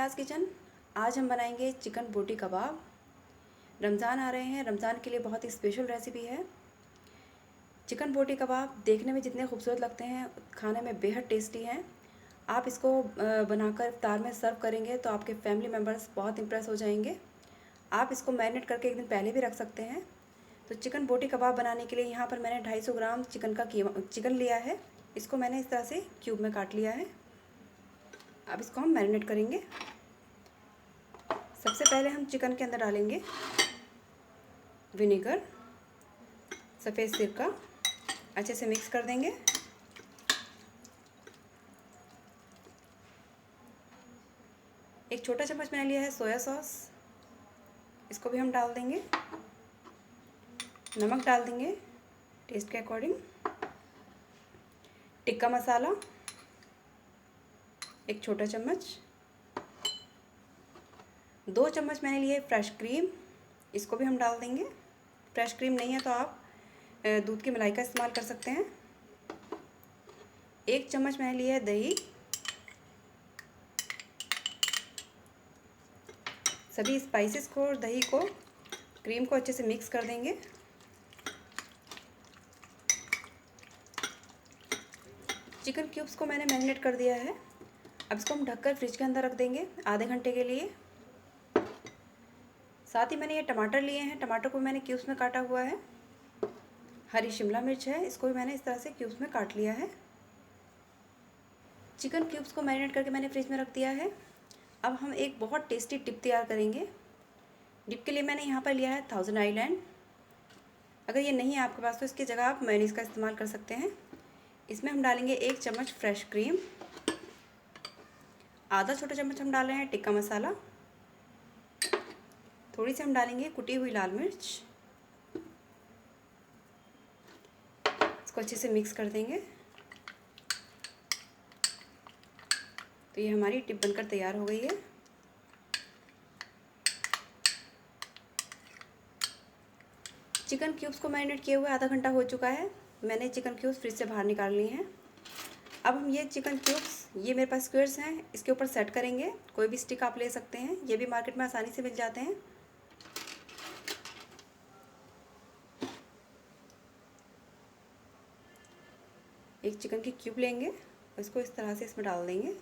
नीलाज kitchen. आज हम बनाएंगे चिकन बोटी कबाब। रमज़ान आ रहे हैं, रमज़ान के लिए बहुत ही स्पेशल रेसिपी है। चिकन बोटी कबाब देखने में जितने खूबसूरत लगते हैं, खाने में बेहद टेस्टी हैं। आप इसको बनाकर इफ्तार में सर्व करेंगे तो आपके फैमिली मेम्बर्स बहुत इम्प्रेस हो जाएंगे। आप इसको मैरिनेट करके एक दिन पहले भी रख सकते हैं। तो चिकन बोटी कबाब बनाने के लिए यहाँ पर मैंने 250 ग्राम चिकन लिया है। इसको मैंने इस तरह से क्यूब में काट लिया है। अब इसको हम मैरिनेट करेंगे। सबसे पहले हम चिकन के अंदर डालेंगे विनेगर, सफ़ेद सिरका, अच्छे से मिक्स कर देंगे। एक छोटा चम्मच मैंने लिया है सोया सॉस, इसको भी हम डाल देंगे। नमक डाल देंगे टेस्ट के अकॉर्डिंग। टिक्का मसाला एक छोटा चम्मच। 2 चम्मच मैंने लिए फ्रेश क्रीम, इसको भी हम डाल देंगे। फ्रेश क्रीम नहीं है तो आप दूध की मलाई का इस्तेमाल कर सकते हैं। 1 चम्मच मैंने लिया है दही। सभी स्पाइसेस को और दही को, क्रीम को अच्छे से मिक्स कर देंगे। चिकन क्यूब्स को मैंने मैरिनेट कर दिया है। अब इसको हम ढककर फ्रिज के अंदर रख देंगे आधे घंटे के लिए। साथ ही मैंने ये टमाटर लिए हैं, टमाटर को मैंने क्यूब्स में काटा हुआ है। हरी शिमला मिर्च है, इसको भी मैंने इस तरह से क्यूब्स में काट लिया है। चिकन क्यूब्स को मैरिनेट करके मैंने फ्रिज में रख दिया है। अब हम एक बहुत टेस्टी डिप तैयार करेंगे। डिप के लिए मैंने यहाँ पर लिया है 1000 आइलैंड। अगर ये नहीं है आपके पास तो इसकी जगह आप मेयोनीज़ का इस्तेमाल कर सकते हैं। इसमें हम डालेंगे 1 चम्मच फ्रेश क्रीम, आधा छोटा चम्मच हम डाल रहे हैं टिक्का मसाला, थोड़ी सी हम डालेंगे कुटी हुई लाल मिर्च। इसको अच्छे से मिक्स कर देंगे। तो ये हमारी टिप बनकर तैयार हो गई है। चिकन क्यूब्स को मैरिनेट किए हुए आधा घंटा हो चुका है। मैंने चिकन क्यूब्स फ्रिज से बाहर निकाल लिए हैं। अब हम ये चिकन क्यूब्स, ये मेरे पास स्क्वेयर्स हैं, इसके ऊपर सेट करेंगे। कोई भी स्टिक आप ले सकते हैं, ये भी मार्केट में आसानी से मिल जाते हैं। एक चिकन की क्यूब लेंगे, इसको इस तरह से इसमें डाल देंगे।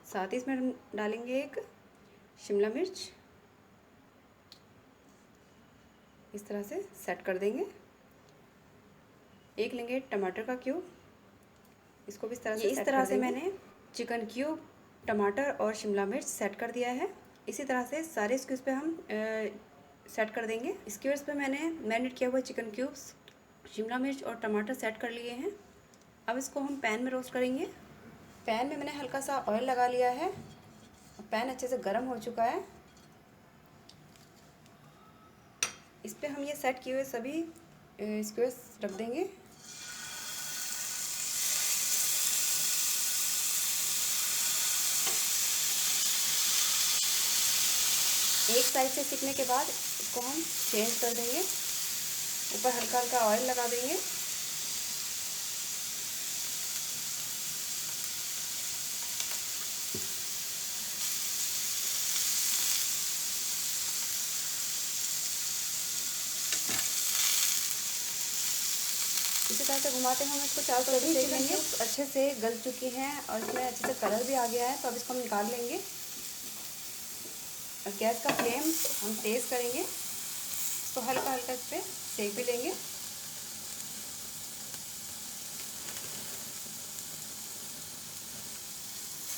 साथ ही इसमें हम डालेंगे एक शिमला मिर्च, इस तरह से सेट कर देंगे। एक लेंगे टमाटर का क्यूब, इसको भी इस तरह से मैंने चिकन क्यूब, टमाटर और शिमला मिर्च सेट कर दिया है। इसी तरह से सारे स्क्यूज़ पे हम सेट कर देंगे। स्क्यूज़ पे मैंने मैरिनेट किया हुआ चिकन क्यूब्स, शिमला मिर्च और टमाटर सेट कर लिए हैं। अब इसको हम पैन में रोस्ट करेंगे। पैन में मैंने हल्का सा ऑयल लगा लिया है। पैन अच्छे से गर्म हो चुका है। इस पे हम ये सेट किए हुए सभी स्क्यूज़ रख देंगे। एक साइड से सिकने के बाद इसको हम चेंज कर देंगे। ऊपर हल्का हल्का ऑयल लगा देंगे। इसी तरह से घुमाते हैं हम इसको चारों तरफ से सेक लेंगे। अच्छे से गल चुकी हैं और इसमें अच्छे से कलर भी आ गया है। तो अब इसको हम निकाल लेंगे और गैस का फ्लेम हम तेज़ करेंगे। इसको हल्का हल्का इस पर सेक भी लेंगे।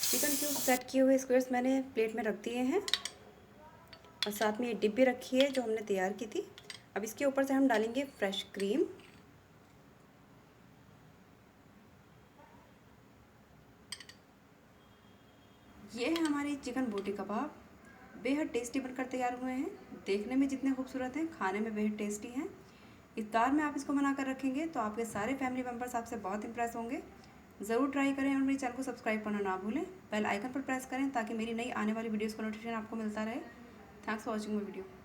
चिकन क्यूब सेट किए हुए स्क्वेयर्स मैंने प्लेट में रख दिए हैं और साथ में ये डिप भी रखी है जो हमने तैयार की थी। अब इसके ऊपर से हम डालेंगे फ्रेश क्रीम। ये है हमारे चिकन बोटी कबाब, बेहद टेस्टी बनकर तैयार हुए हैं। देखने में जितने खूबसूरत हैं, खाने में बेहद टेस्टी हैं। इफ्तार में आप इसको बनाकर रखेंगे तो आपके सारे फैमिली मेम्बर्स आपसे बहुत इंप्रेस होंगे। ज़रूर ट्राई करें और मेरे चैनल को सब्सक्राइब करना ना भूलें। बेल आइकन पर प्रेस करें ताकि मेरी नई आने वाली वीडियोज़ का नोटिफिकेशन आपको मिलता रहे। Thanks for watching my video.